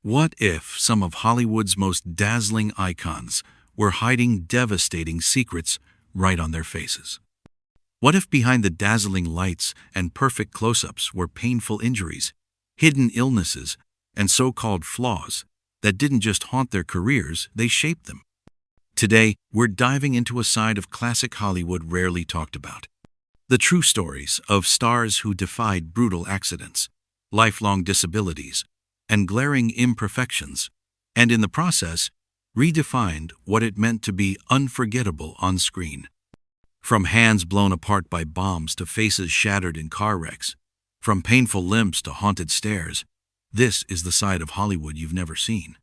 What if some of Hollywood's most dazzling icons were hiding devastating secrets right on their faces? What if behind the dazzling lights and perfect close-ups were painful injuries, hidden illnesses, and so-called flaws that didn't just haunt their careers, they shaped them? Today, we're diving into a side of classic Hollywood rarely talked about. The true stories of stars who defied brutal accidents, lifelong disabilities, and glaring imperfections, and in the process, redefined what it meant to be unforgettable on screen. From hands blown apart by bombs to faces shattered in car wrecks, from painful limps to haunted stares, this is the side of Hollywood you've never seen.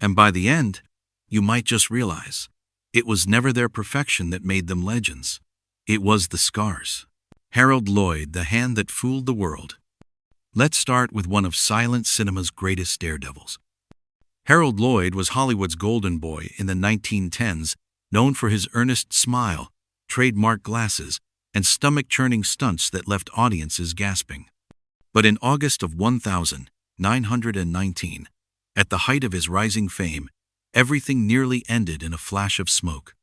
And by the end, you might just realize it was never their perfection that made them legends. It was the scars. Harold Lloyd, the hand that fooled the world. Let's start with one of silent cinema's greatest daredevils. Harold Lloyd was Hollywood's golden boy in the 1910s, known for his earnest smile, trademark glasses, and stomach-churning stunts that left audiences gasping. But in August of 1919, at the height of his rising fame, everything nearly ended in a flash of smoke.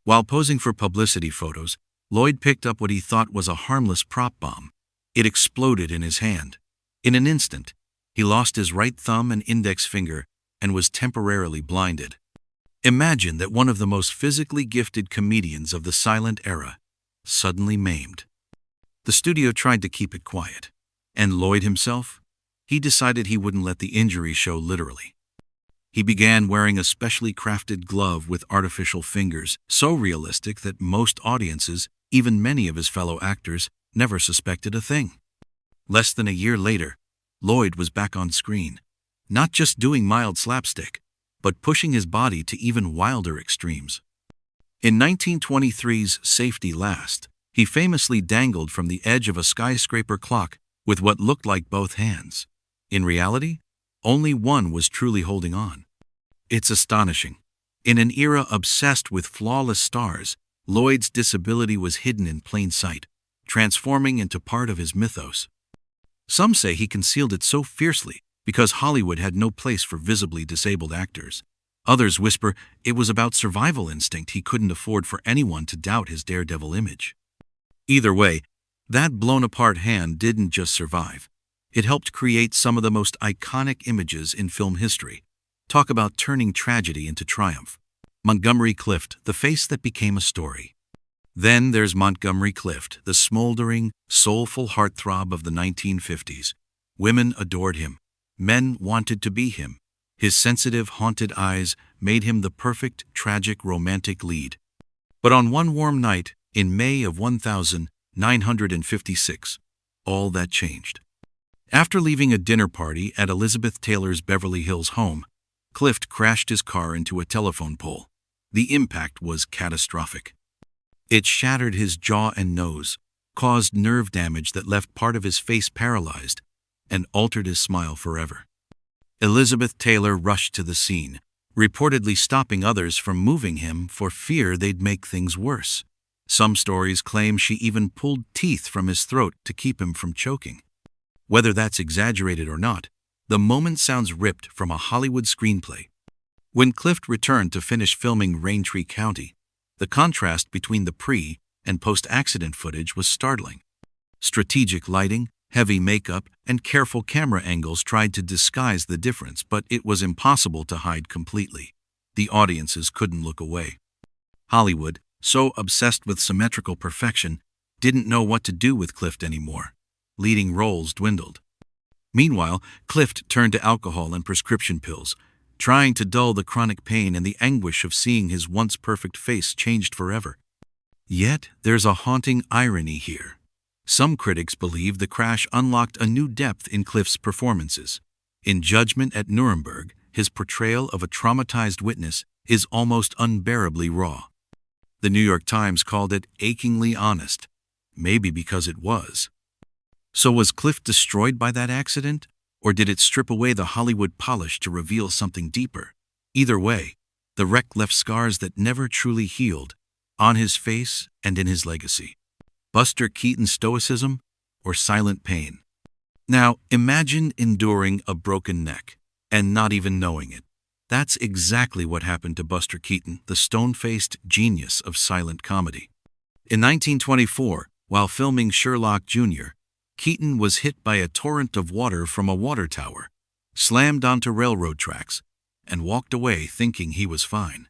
While posing for publicity photos, Lloyd picked up what he thought was a harmless prop bomb. It exploded in his hand. In an instant, he lost his right thumb and index finger and was temporarily blinded. Imagine that one of the most physically gifted comedians of the silent era, suddenly maimed. The studio tried to keep it quiet. And Lloyd himself? He decided he wouldn't let the injury show literally. He began wearing a specially crafted glove with artificial fingers, so realistic that most audiences, even many of his fellow actors, never suspected a thing. Less than a year later, Lloyd was back on screen, not just doing mild slapstick, but pushing his body to even wilder extremes. In 1923's Safety Last, he famously dangled from the edge of a skyscraper clock with what looked like both hands. In reality, only one was truly holding on. It's astonishing. In an era obsessed with flawless stars, Lloyd's disability was hidden in plain sight, transforming into part of his mythos. Some say he concealed it so fiercely because Hollywood had no place for visibly disabled actors. Others whisper it was about survival instinct. He couldn't afford for anyone to doubt his daredevil image. Either way, that blown-apart hand didn't just survive. It helped create some of the most iconic images in film history. Talk about turning tragedy into triumph. Montgomery Clift, the face that became a story. Then there's Montgomery Clift, the smoldering, soulful heartthrob of the 1950s. Women adored him. Men wanted to be him. His sensitive, haunted eyes made him the perfect, tragic, romantic lead. But on one warm night, in May of 1956, all that changed. After leaving a dinner party at Elizabeth Taylor's Beverly Hills home, Clift crashed his car into a telephone pole. The impact was catastrophic. It shattered his jaw and nose, caused nerve damage that left part of his face paralyzed, and altered his smile forever. Elizabeth Taylor rushed to the scene, reportedly stopping others from moving him for fear they'd make things worse. Some stories claim she even pulled teeth from his throat to keep him from choking. Whether that's exaggerated or not, the moment sounds ripped from a Hollywood screenplay. When Clift returned to finish filming Raintree County, the contrast between the pre- and post-accident footage was startling. Strategic lighting, heavy makeup, and careful camera angles tried to disguise the difference, but it was impossible to hide completely. The audiences couldn't look away. Hollywood, so obsessed with symmetrical perfection, didn't know what to do with Clift anymore. Leading roles dwindled. Meanwhile, Clift turned to alcohol and prescription pills, trying to dull the chronic pain and the anguish of seeing his once perfect face changed forever. Yet, there's a haunting irony here. Some critics believe the crash unlocked a new depth in Clift's performances. In Judgment at Nuremberg, his portrayal of a traumatized witness is almost unbearably raw. The New York Times called it achingly honest, maybe because it was. So was Clift destroyed by that accident? Or did it strip away the Hollywood polish to reveal something deeper? Either way, the wreck left scars that never truly healed, on his face and in his legacy. Buster Keaton's stoicism or silent pain? Now, imagine enduring a broken neck, and not even knowing it. That's exactly what happened to Buster Keaton, the stone-faced genius of silent comedy. In 1924, while filming Sherlock Jr., Keaton was hit by a torrent of water from a water tower, slammed onto railroad tracks, and walked away thinking he was fine.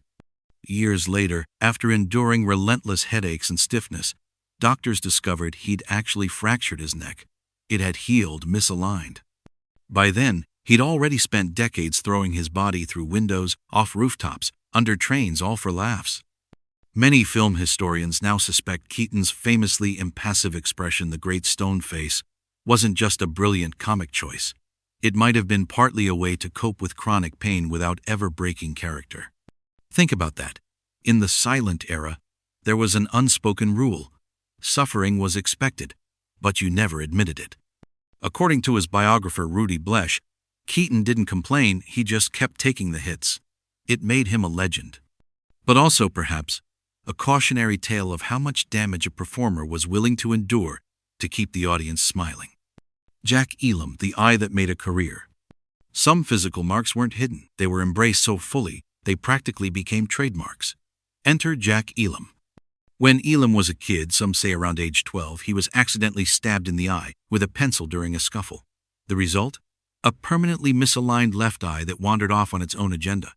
Years later, after enduring relentless headaches and stiffness, doctors discovered he'd actually fractured his neck. It had healed misaligned. By then, he'd already spent decades throwing his body through windows, off rooftops, under trains, all for laughs. Many film historians now suspect Keaton's famously impassive expression, the Great Stone Face, wasn't just a brilliant comic choice. It might have been partly a way to cope with chronic pain without ever breaking character. Think about that. In the silent era, there was an unspoken rule. Suffering was expected, but you never admitted it. According to his biographer Rudy Blesch, Keaton didn't complain, he just kept taking the hits. It made him a legend. But also, perhaps, a cautionary tale of how much damage a performer was willing to endure to keep the audience smiling. Jack Elam, the eye that made a career. Some physical marks weren't hidden, they were embraced so fully, they practically became trademarks. Enter Jack Elam. When Elam was a kid, some say around age 12, he was accidentally stabbed in the eye with a pencil during a scuffle. The result? A permanently misaligned left eye that wandered off on its own agenda.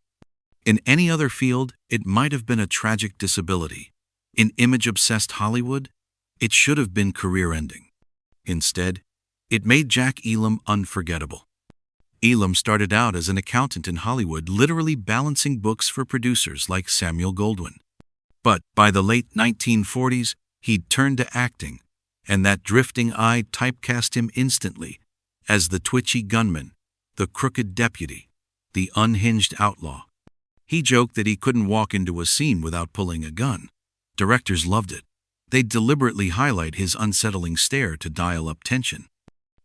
In any other field, it might have been a tragic disability. In image-obsessed Hollywood, it should have been career-ending. Instead, it made Jack Elam unforgettable. Elam started out as an accountant in Hollywood, literally balancing books for producers like Samuel Goldwyn. But by the late 1940s, he'd turned to acting, and that drifting eye typecast him instantly as the twitchy gunman, the crooked deputy, the unhinged outlaw. He joked that he couldn't walk into a scene without pulling a gun. Directors loved it. They'd deliberately highlight his unsettling stare to dial up tension.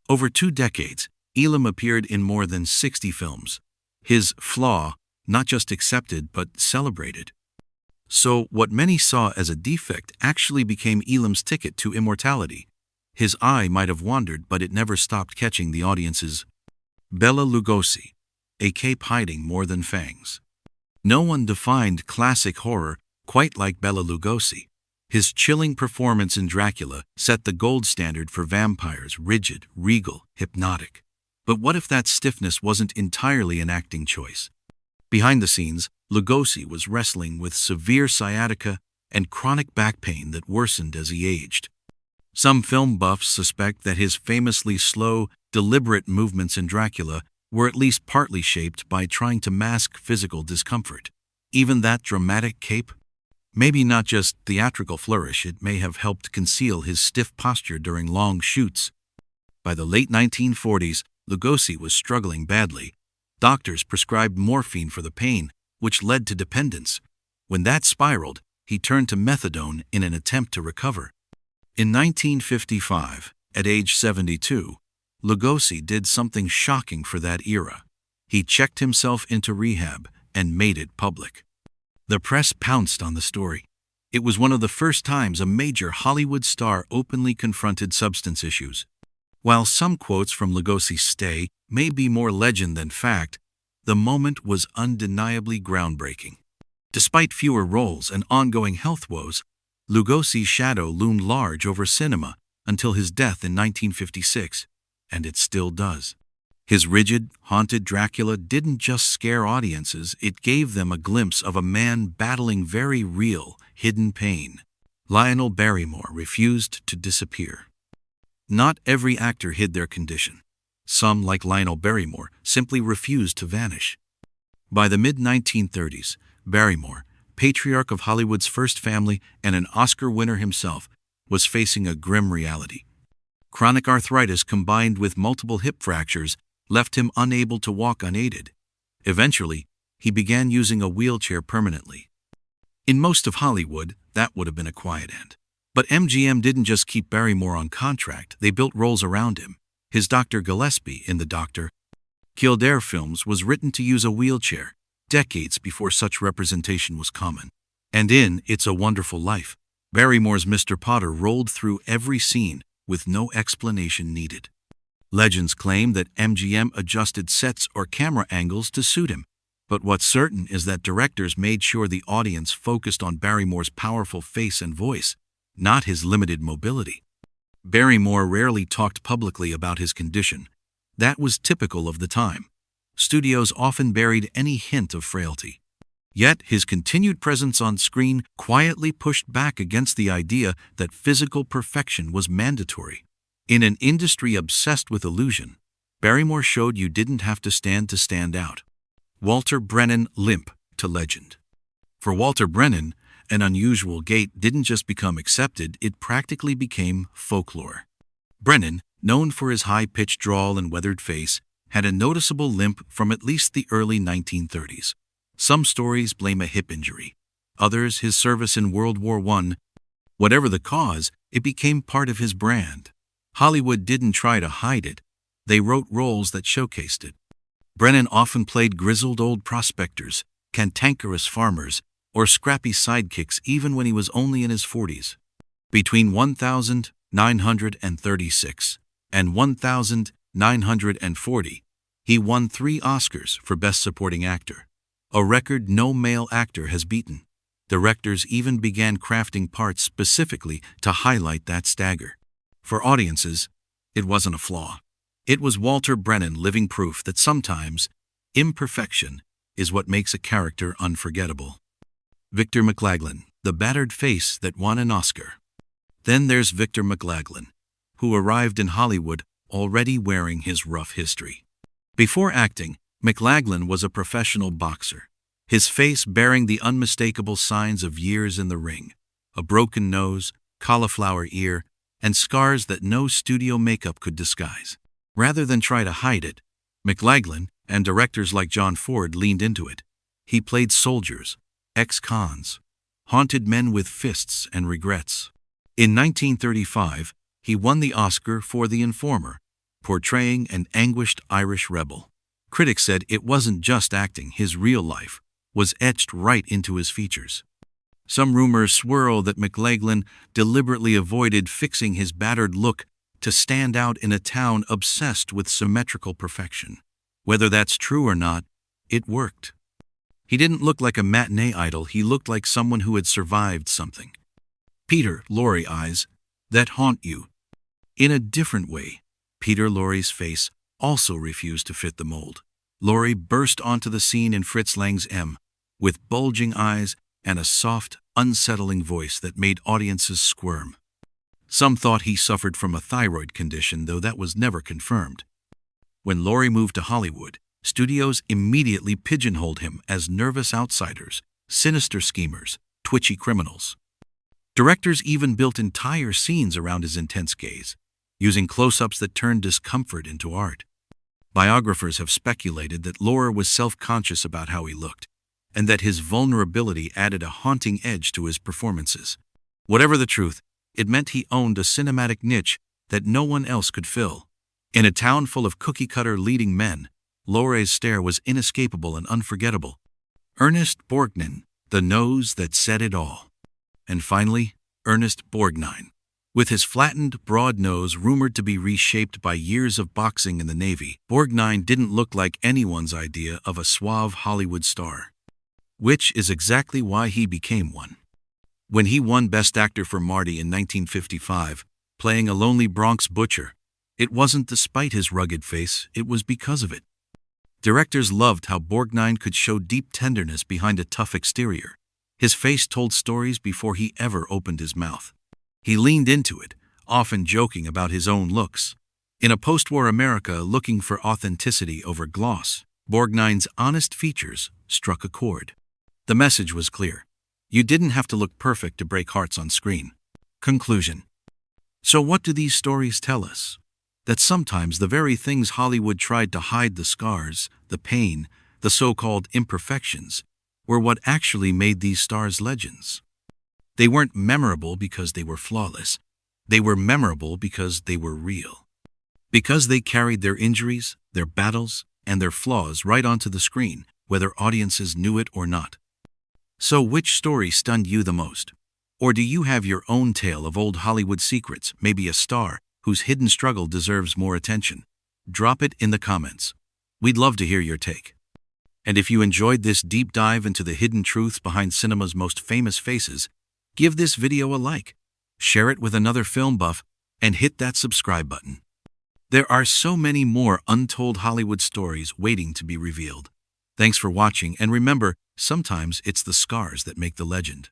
Over 2 decades, Elam appeared in more than 60 films. His flaw, not just accepted but celebrated. So what many saw as a defect actually became Elam's ticket to immortality. His eye might have wandered, but it never stopped catching the audience's. Bela Lugosi, a cape hiding more than fangs. No one defined classic horror quite like Bela Lugosi. His chilling performance in Dracula set the gold standard for vampires, rigid, regal, hypnotic. But what if that stiffness wasn't entirely an acting choice? Behind the scenes, Lugosi was wrestling with severe sciatica and chronic back pain that worsened as he aged. Some film buffs suspect that his famously slow, deliberate movements in Dracula were at least partly shaped by trying to mask physical discomfort. Even that dramatic cape? Maybe not just theatrical flourish, it may have helped conceal his stiff posture during long shoots. By the late 1940s, Lugosi was struggling badly. Doctors prescribed morphine for the pain, which led to dependence. When that spiraled, he turned to methadone in an attempt to recover. In 1955, at age 72, Lugosi did something shocking for that era. He checked himself into rehab and made it public. The press pounced on the story. It was one of the first times a major Hollywood star openly confronted substance issues. While some quotes from Lugosi's stay may be more legend than fact, the moment was undeniably groundbreaking. Despite fewer roles and ongoing health woes, Lugosi's shadow loomed large over cinema until his death in 1956, and it still does. His rigid, haunted Dracula didn't just scare audiences, it gave them a glimpse of a man battling very real, hidden pain. Lionel Barrymore refused to disappear. Not every actor hid their condition. Some, like Lionel Barrymore, simply refused to vanish. By the mid-1930s, Barrymore, patriarch of Hollywood's first family and an Oscar winner himself, was facing a grim reality. Chronic arthritis combined with multiple hip fractures left him unable to walk unaided. Eventually, he began using a wheelchair permanently. In most of Hollywood, that would have been a quiet end. But MGM didn't just keep Barrymore on contract, they built roles around him. His Dr. Gillespie in the Dr. Kildare films was written to use a wheelchair, decades before such representation was common. And in It's a Wonderful Life, Barrymore's Mr. Potter rolled through every scene with no explanation needed. Legends claim that MGM adjusted sets or camera angles to suit him, but what's certain is that directors made sure the audience focused on Barrymore's powerful face and voice, not his limited mobility. Barrymore rarely talked publicly about his condition. That was typical of the time. Studios often buried any hint of frailty. Yet his continued presence on screen quietly pushed back against the idea that physical perfection was mandatory. In an industry obsessed with illusion, Barrymore showed you didn't have to stand out. Walter Brennan limp to legend. For Walter Brennan, an unusual gait didn't just become accepted, it practically became folklore. Brennan, known for his high-pitched drawl and weathered face, had a noticeable limp from at least the early 1930s. Some stories blame a hip injury, others his service in World War I. Whatever the cause, it became part of his brand. Hollywood didn't try to hide it, they wrote roles that showcased it. Brennan often played grizzled old prospectors, cantankerous farmers, or scrappy sidekicks even when he was only in his 40s. Between 1936 and 1940, he won 3 Oscars for Best Supporting Actor, a record no male actor has beaten. Directors even began crafting parts specifically to highlight that stagger. For audiences, it wasn't a flaw. It was Walter Brennan living proof that sometimes imperfection is what makes a character unforgettable. Victor McLaglen, the battered face that won an Oscar. Then there's Victor McLaglen, who arrived in Hollywood already wearing his rough history. Before acting, McLaglen was a professional boxer, his face bearing the unmistakable signs of years in the ring, a broken nose, cauliflower ear, and scars that no studio makeup could disguise. Rather than try to hide it, McLaglen and directors like John Ford leaned into it. He played soldiers, ex-cons, haunted men with fists and regrets. In 1935, he won the Oscar for The Informer, portraying an anguished Irish rebel. Critics said it wasn't just acting, his real life was etched right into his features. Some rumors swirl that McLaglen deliberately avoided fixing his battered look to stand out in a town obsessed with symmetrical perfection. Whether that's true or not, it worked. He didn't look like a matinee idol, he looked like someone who had survived something. Peter Lorre eyes that haunt you. In a different way, Peter Lorre's face also refused to fit the mold. Lorre burst onto the scene in Fritz Lang's M, with bulging eyes and a soft, unsettling voice that made audiences squirm. Some thought he suffered from a thyroid condition, though that was never confirmed. When Lorre moved to Hollywood, studios immediately pigeonholed him as nervous outsiders, sinister schemers, twitchy criminals. Directors even built entire scenes around his intense gaze, using close-ups that turned discomfort into art. Biographers have speculated that Lorre was self-conscious about how he looked, and that his vulnerability added a haunting edge to his performances. Whatever the truth, it meant he owned a cinematic niche that no one else could fill. In a town full of cookie-cutter leading men, Lorre's stare was inescapable and unforgettable. Ernest Borgnine, the nose that said it all. And finally, Ernest Borgnine. With his flattened, broad nose rumored to be reshaped by years of boxing in the Navy, Borgnine didn't look like anyone's idea of a suave Hollywood star. Which is exactly why he became one. When he won Best Actor for Marty in 1955, playing a lonely Bronx butcher, it wasn't despite his rugged face, it was because of it. Directors loved how Borgnine could show deep tenderness behind a tough exterior. His face told stories before he ever opened his mouth. He leaned into it, often joking about his own looks. In a post-war America looking for authenticity over gloss, Borgnine's honest features struck a chord. The message was clear. You didn't have to look perfect to break hearts on screen. Conclusion. So what do these stories tell us? That sometimes the very things Hollywood tried to hide, the scars, the pain, the so-called imperfections, were what actually made these stars legends. They weren't memorable because they were flawless. They were memorable because they were real. Because they carried their injuries, their battles, and their flaws right onto the screen, whether audiences knew it or not. So which story stunned you the most? Or do you have your own tale of old Hollywood secrets, maybe a star whose hidden struggle deserves more attention? Drop it in the comments. We'd love to hear your take. And if you enjoyed this deep dive into the hidden truths behind cinema's most famous faces, give this video a like, share it with another film buff, and hit that subscribe button. There are so many more untold Hollywood stories waiting to be revealed. Thanks for watching, and remember, sometimes it's the scars that make the legend.